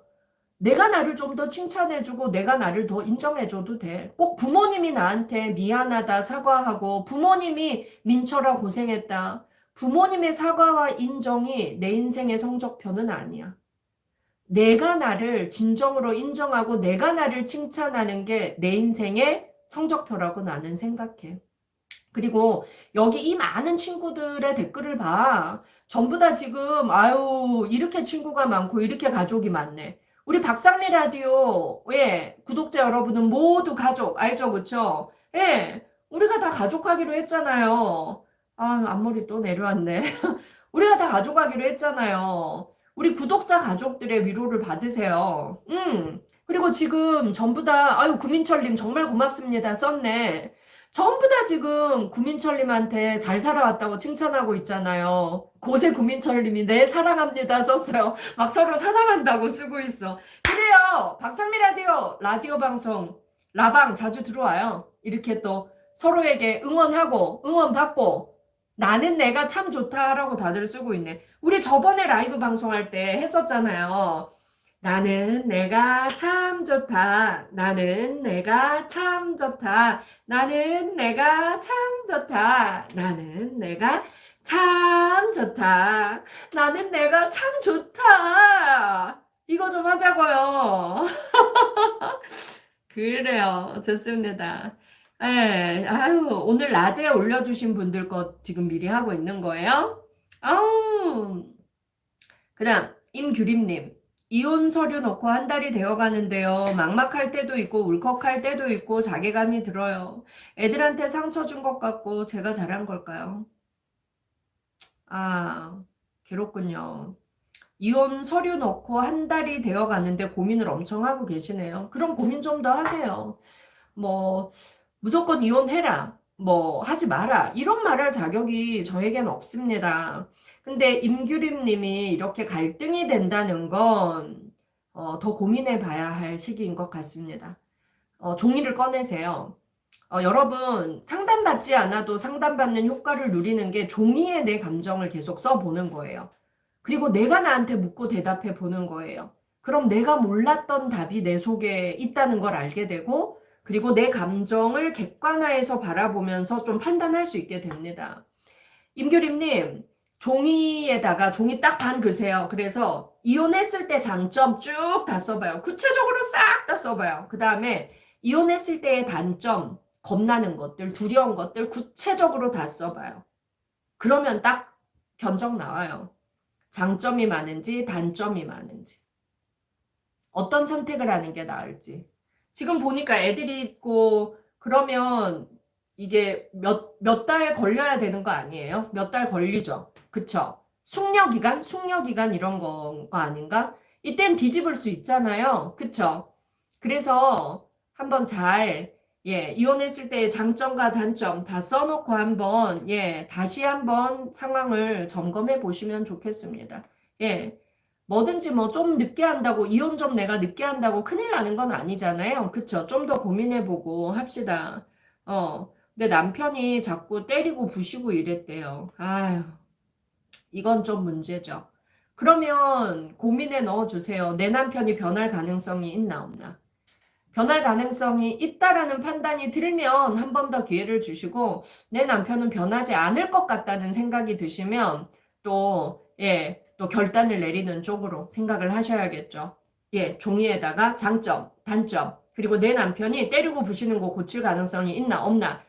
내가 나를 좀 더 칭찬해주고 내가 나를 더 인정해줘도 돼. 꼭 부모님이 나한테 미안하다 사과하고 부모님이 민철아 고생했다. 부모님의 사과와 인정이 내 인생의 성적표는 아니야. 내가 나를 진정으로 인정하고 내가 나를 칭찬하는 게 내 인생의 성적표라고 나는 생각해. 그리고 여기 이 많은 친구들의 댓글을 봐. 전부 다 지금 아유 이렇게 친구가 많고 이렇게 가족이 많네. 우리 박상리 라디오 예 구독자 여러분은 모두 가족 알죠 그쵸? 예 우리가 다 가족하기로 했잖아요. 아 앞머리 또 내려왔네. 우리가 다 가족하기로 했잖아요. 우리 구독자 가족들의 위로를 받으세요. 그리고 지금 전부 다 아유 구민철님 정말 고맙습니다 썼네. 전부 다 지금 구민철님한테 잘 살아왔다고 칭찬하고 있잖아요. 고세 구민철님이 네 사랑합니다 썼어요. 막 서로 사랑한다고 쓰고 있어. 그래요. 박상미 라디오 방송 라방 자주 들어와요. 이렇게 또 서로에게 응원하고 응원받고 나는 내가 참 좋다라고 다들 쓰고 있네. 우리 저번에 라이브 방송할 때 했었잖아요. 나는 내가 참 좋다. 나는 내가 참 좋다. 나는 내가 참 좋다. 나는 내가 참 좋다. 나는 내가 참 좋다. 이거 좀 하자고요. 그래요. 좋습니다. 예, 아유, 오늘 낮에 올려주신 분들 거 지금 미리 하고 있는 거예요. 아우, 그 다음, 임규림님. 이혼 서류 넣고 한 달이 되어 가는데요. 막막할 때도 있고 울컥할 때도 있고 자괴감이 들어요. 애들한테 상처 준 것 같고 제가 잘한 걸까요? 아, 괴롭군요. 이혼 서류 넣고 한 달이 되어 가는데 고민을 엄청 하고 계시네요. 그럼 고민 좀 더 하세요. 뭐 무조건 이혼해라. 뭐 하지 마라. 이런 말할 자격이 저에겐 없습니다. 근데 임규림 님이 이렇게 갈등이 된다는 건 더 고민해 봐야 할 시기인 것 같습니다. 종이를 꺼내세요. 여러분 상담받지 않아도 상담받는 효과를 누리는 게 종이에 내 감정을 계속 써보는 거예요. 그리고 내가 나한테 묻고 대답해 보는 거예요. 그럼 내가 몰랐던 답이 내 속에 있다는 걸 알게 되고 그리고 내 감정을 객관화해서 바라보면서 좀 판단할 수 있게 됩니다. 임규림님, 종이에다가 종이 딱 반 그세요. 그래서 이혼했을 때 장점 쭉 다 써봐요. 구체적으로 싹 다 써봐요. 그 다음에 이혼했을 때의 단점, 겁나는 것들, 두려운 것들 구체적으로 다 써봐요. 그러면 딱 견적 나와요. 장점이 많은지 단점이 많은지. 어떤 선택을 하는 게 나을지. 지금 보니까 애들이 있고 그러면 이게 몇 달 걸려야 되는 거 아니에요? 몇 달 걸리죠. 그쵸? 숙려기간 이런 거 아닌가? 이땐 뒤집을 수 있잖아요. 그쵸? 그래서 한번 잘 이혼했을 때의 장점과 단점 다 써놓고 한번 다시 한번 상황을 점검해 보시면 좋겠습니다. 뭐든지 뭐 좀 늦게 한다고 이혼 좀 내가 늦게 한다고 큰일 나는 건 아니잖아요. 그쵸? 좀 더 고민해보고 합시다. 근데 남편이 자꾸 때리고 부시고 이랬대요. 아휴, 이건 좀 문제죠. 그러면 고민에 넣어주세요. 내 남편이 변할 가능성이 있나 없나. 변할 가능성이 있다라는 판단이 들면 한 번 더 기회를 주시고 내 남편은 변하지 않을 것 같다는 생각이 드시면 또 결단을 내리는 쪽으로 생각을 하셔야겠죠. 종이에다가 장점, 단점, 그리고 내 남편이 때리고 부시는 거 고칠 가능성이 있나 없나.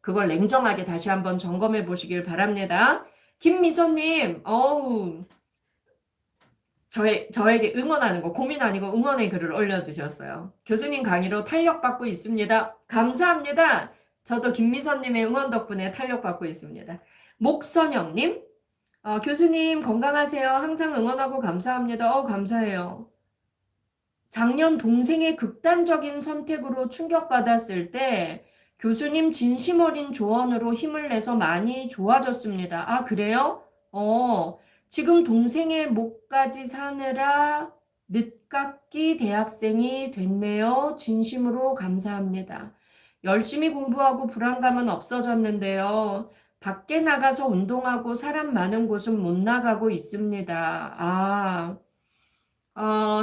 그걸 냉정하게 다시 한번 점검해 보시길 바랍니다. 김미선님, 저에게 응원하는 거 고민 아니고 응원의 글을 올려주셨어요. 교수님 강의로 탄력받고 있습니다. 감사합니다. 저도 김미선님의 응원 덕분에 탄력받고 있습니다. 목선영님, 교수님 건강하세요. 항상 응원하고 감사합니다. 감사해요. 작년 동생의 극단적인 선택으로 충격받았을 때 교수님 진심 어린 조언으로 힘을 내서 많이 좋아졌습니다. 아, 그래요? 지금 동생의 목까지 사느라 늦깎이 대학생이 됐네요. 진심으로 감사합니다. 열심히 공부하고 불안감은 없어졌는데요. 밖에 나가서 운동하고 사람 많은 곳은 못 나가고 있습니다.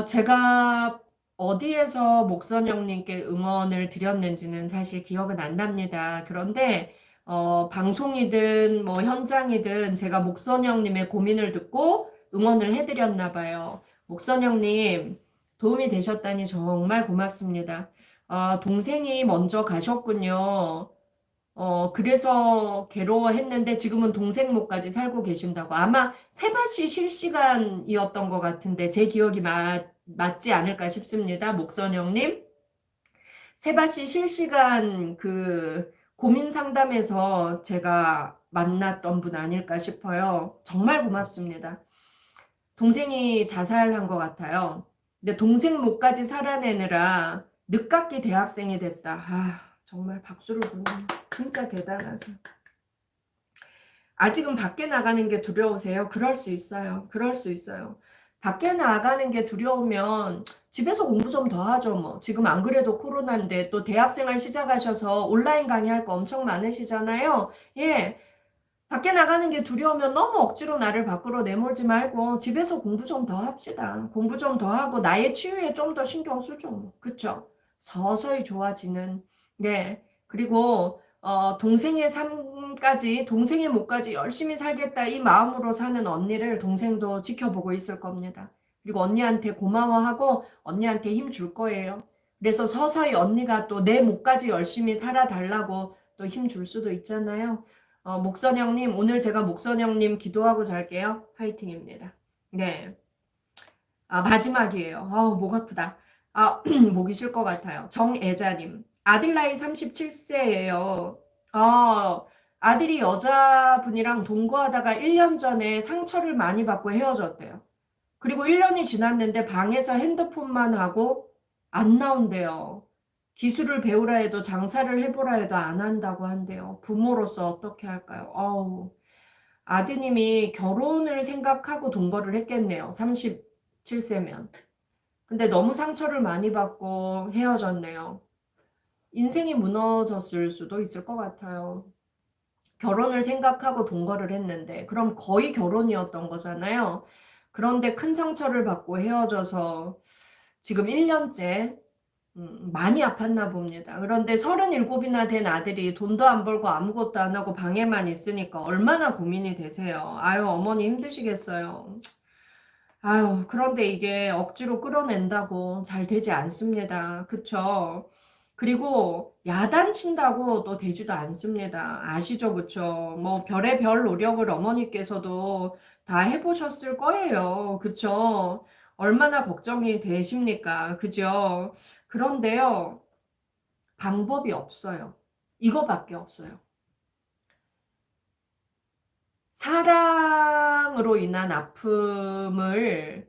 제가 어디에서 목선영님께 응원을 드렸는지는 사실 기억은 안 납니다. 그런데, 방송이든 뭐 현장이든 제가 목선영님의 고민을 듣고 응원을 해드렸나 봐요. 목선영님, 도움이 되셨다니 정말 고맙습니다. 동생이 먼저 가셨군요. 그래서 괴로워했는데 지금은 동생 목까지 살고 계신다고. 아마 세바시 실시간이었던 것 같은데 제 기억이 맞지 않을까 싶습니다. 목선영님. 세바시 실시간 그 고민 상담에서 제가 만났던 분 아닐까 싶어요. 정말 고맙습니다. 동생이 자살한 것 같아요. 근데 동생 목까지 살아내느라 늦깎이 대학생이 됐다. 정말 박수를 보냅니다. 진짜 대단하세요. 아직은 밖에 나가는 게 두려우세요? 그럴 수 있어요. 그럴 수 있어요. 밖에 나가는 게 두려우면 집에서 공부 좀 더 하죠, 뭐. 지금 안 그래도 코로나인데 또 대학생활 시작하셔서 온라인 강의할 거 엄청 많으시잖아요. 예. 밖에 나가는 게 두려우면 너무 억지로 나를 밖으로 내몰지 말고 집에서 공부 좀 더 합시다. 공부 좀 더 하고 나의 치유에 좀 더 신경 쓰죠. 그쵸? 서서히 좋아지는. 네. 그리고 동생의 삶까지, 동생의 목까지 열심히 살겠다 이 마음으로 사는 언니를 동생도 지켜보고 있을 겁니다. 그리고 언니한테 고마워하고 언니한테 힘 줄 거예요. 그래서 서서히 언니가 또 내 목까지 열심히 살아달라고 또 힘 줄 수도 있잖아요. 목선형님, 오늘 제가 목선형님 기도하고 잘게요. 화이팅입니다. 네. 마지막이에요. 목 아프다. 목이 쉴 것 같아요. 정애자님. 아들 나이 37세예요. 아들이 여자분이랑 동거하다가 1년 전에 상처를 많이 받고 헤어졌대요. 그리고 1년이 지났는데 방에서 핸드폰만 하고 안 나온대요. 기술을 배우라 해도 장사를 해보라 해도 안 한다고 한대요. 부모로서 어떻게 할까요? 아드님이 결혼을 생각하고 동거를 했겠네요. 37세면. 근데 너무 상처를 많이 받고 헤어졌네요. 인생이 무너졌을 수도 있을 것 같아요. 결혼을 생각하고 동거를 했는데 그럼 거의 결혼이었던 거잖아요. 그런데 큰 상처를 받고 헤어져서 지금 1년째 많이 아팠나 봅니다. 그런데 37이나 된 아들이 돈도 안 벌고 아무것도 안 하고 방에만 있으니까 얼마나 고민이 되세요. 아유, 어머니 힘드시겠어요. 아유, 그런데 이게 억지로 끌어낸다고 잘 되지 않습니다. 그쵸? 그리고 야단친다고 또 되지도 않습니다. 아시죠? 그쵸? 뭐 별의 별 노력을 어머니께서도 다 해보셨을 거예요. 그쵸? 얼마나 걱정이 되십니까? 그죠? 그런데요, 방법이 없어요. 이거밖에 없어요. 사랑으로 인한 아픔을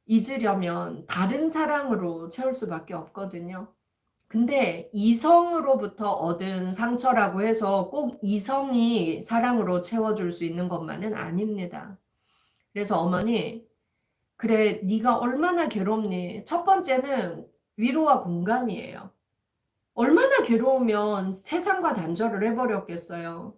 잊으려면 다른 사랑으로 채울 수밖에 없거든요. 근데 이성으로부터 얻은 상처라고 해서 꼭 이성이 사랑으로 채워줄 수 있는 것만은 아닙니다. 그래서 어머니, 그래, 네가 얼마나 괴롭니? 첫 번째는 위로와 공감이에요. 얼마나 괴로우면 세상과 단절을 해버렸겠어요.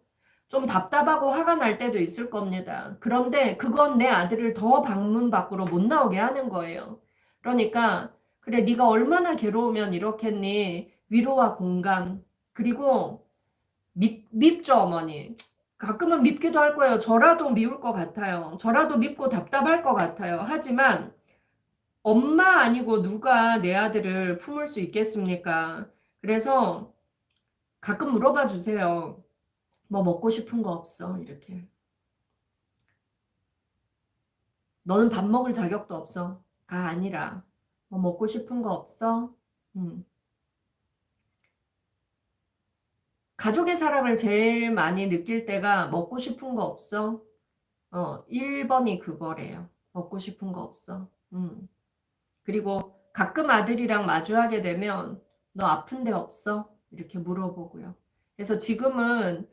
좀 답답하고 화가 날 때도 있을 겁니다. 그런데 그건 내 아들을 더 방문 밖으로 못 나오게 하는 거예요. 그러니까 그래 네가 얼마나 괴로우면 이렇겠니? 위로와 공감. 그리고 밉죠 어머니. 가끔은 밉기도 할 거예요. 저라도 미울 것 같아요. 저라도 밉고 답답할 것 같아요. 하지만 엄마 아니고 누가 내 아들을 품을 수 있겠습니까? 그래서 가끔 물어봐 주세요. 뭐 먹고 싶은 거 없어? 이렇게. 너는 밥 먹을 자격도 없어. 아니라 뭐 먹고 싶은 거 없어? 가족의 사랑을 제일 많이 느낄 때가 먹고 싶은 거 없어? 1번이 그거래요. 먹고 싶은 거 없어. 그리고 가끔 아들이랑 마주하게 되면 너 아픈 데 없어? 이렇게 물어보고요. 그래서 지금은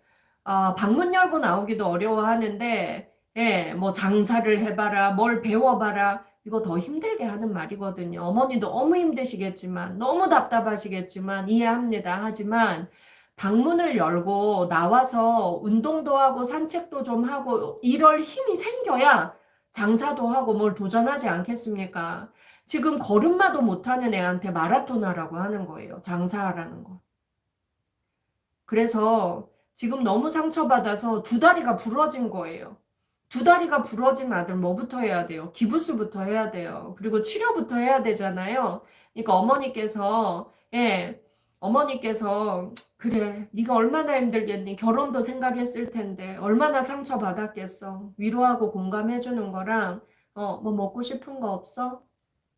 방문 열고 나오기도 어려워하는데 예, 뭐 장사를 해봐라, 뭘 배워봐라 이거 더 힘들게 하는 말이거든요. 어머니도 너무 힘드시겠지만 너무 답답하시겠지만 이해합니다. 하지만 방문을 열고 나와서 운동도 하고 산책도 좀 하고 이럴 힘이 생겨야 장사도 하고 뭘 도전하지 않겠습니까? 지금 걸음마도 못하는 애한테 마라톤 하라고 하는 거예요. 장사하라는 거. 그래서 지금 너무 상처받아서 두 다리가 부러진 거예요. 두 다리가 부러진 아들 뭐부터 해야 돼요? 기부스부터 해야 돼요. 그리고 치료부터 해야 되잖아요. 그러니까 어머니께서 어머니께서 그래 네가 얼마나 힘들겠니? 결혼도 생각했을 텐데 얼마나 상처받았겠어. 위로하고 공감해 주는 거랑 뭐 먹고 싶은 거 없어?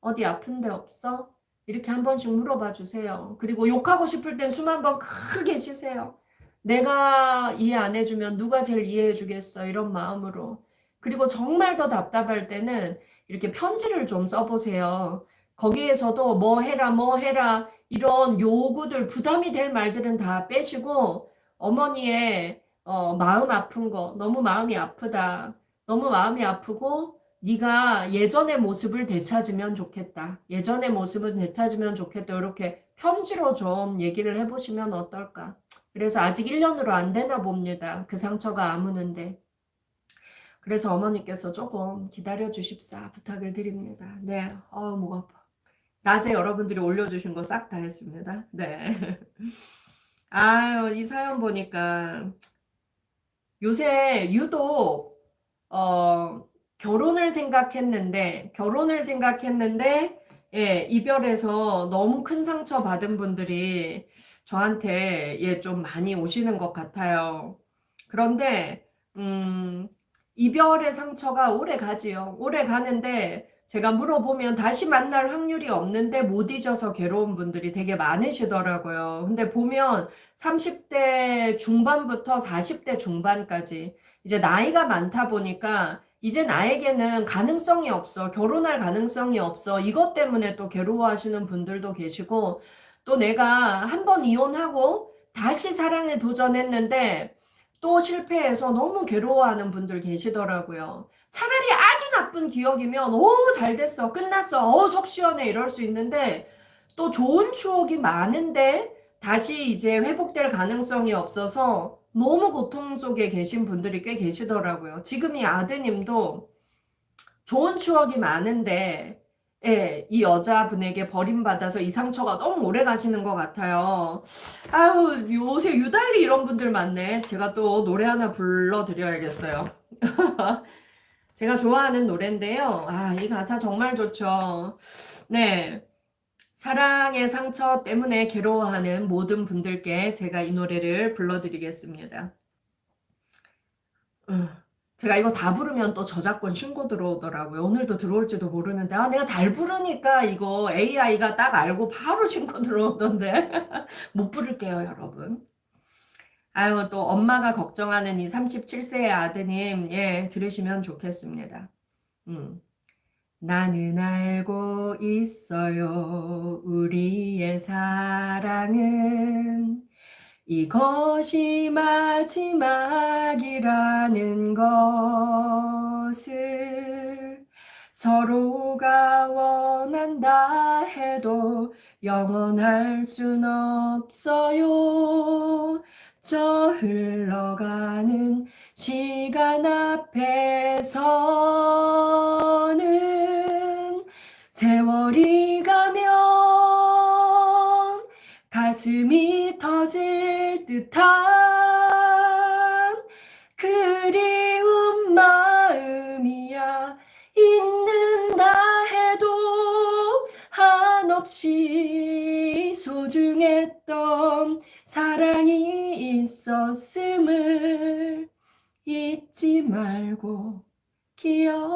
어디 아픈 데 없어? 이렇게 한 번씩 물어봐 주세요. 그리고 욕하고 싶을 땐 숨 한 번 크게 쉬세요. 내가 이해 안 해주면 누가 제일 이해해 주겠어. 이런 마음으로. 그리고 정말 더 답답할 때는 이렇게 편지를 좀 써보세요. 거기에서도 뭐 해라 뭐 해라 이런 요구들 부담이 될 말들은 다 빼시고 어머니의 마음 아픈 거 너무 마음이 아프다. 너무 마음이 아프고 네가 예전의 모습을 되찾으면 좋겠다. 예전의 모습을 되찾으면 좋겠다. 이렇게 편지로 좀 얘기를 해보시면 어떨까. 그래서 아직 1년으로 안 되나 봅니다. 그 상처가 아무는데. 그래서 어머니께서 조금 기다려 주십사 부탁을 드립니다. 네, 목 아파. 낮에 여러분들이 올려주신 거 싹 다 했습니다. 네. 아유, 이 사연 보니까 요새 유독 결혼을 생각했는데 예, 이별해서 너무 큰 상처 받은 분들이 저한테 좀 많이 오시는 것 같아요. 그런데 이별의 상처가 오래 가지요. 오래 가는데 제가 물어보면 다시 만날 확률이 없는데 못 잊어서 괴로운 분들이 되게 많으시더라고요. 근데 보면 30대 중반부터 40대 중반까지 이제 나이가 많다 보니까 이제 나에게는 가능성이 없어. 결혼할 가능성이 없어. 이것 때문에 또 괴로워하시는 분들도 계시고 또 내가 한 번 이혼하고 다시 사랑에 도전했는데 또 실패해서 너무 괴로워하는 분들 계시더라고요. 차라리 아주 나쁜 기억이면 잘 됐어. 끝났어. 속 시원해. 이럴 수 있는데 또 좋은 추억이 많은데 다시 이제 회복될 가능성이 없어서 너무 고통 속에 계신 분들이 꽤 계시더라고요. 지금 이 아드님도 좋은 추억이 많은데 이 여자분에게 버림받아서 이 상처가 너무 오래 가시는 것 같아요. 아유, 요새 유달리 이런 분들 많네. 제가 또 노래 하나 불러드려야겠어요. 제가 좋아하는 노래인데요. 이 가사 정말 좋죠. 네. 사랑의 상처 때문에 괴로워하는 모든 분들께 제가 이 노래를 불러드리겠습니다. 제가 이거 다 부르면 또 저작권 신고 들어오더라고요. 오늘도 들어올지도 모르는데 내가 잘 부르니까 이거 AI가 딱 알고 바로 신고 들어오던데 못 부를게요, 여러분. 아유, 또 엄마가 걱정하는 이 37세의 아드님 들으시면 좋겠습니다. 나는 알고 있어요. 우리의 사랑은 이것이 마지막이라는 것을 서로가 원한다 해도 영원할 순 없어요. 저 흘러가는 시간 앞에서는 세월이 가면 가슴이 터질 듯한 그리운 마음이야 있는다 해도 한없이 소중했던 사랑이 있었음을 잊지 말고 기억해줘요.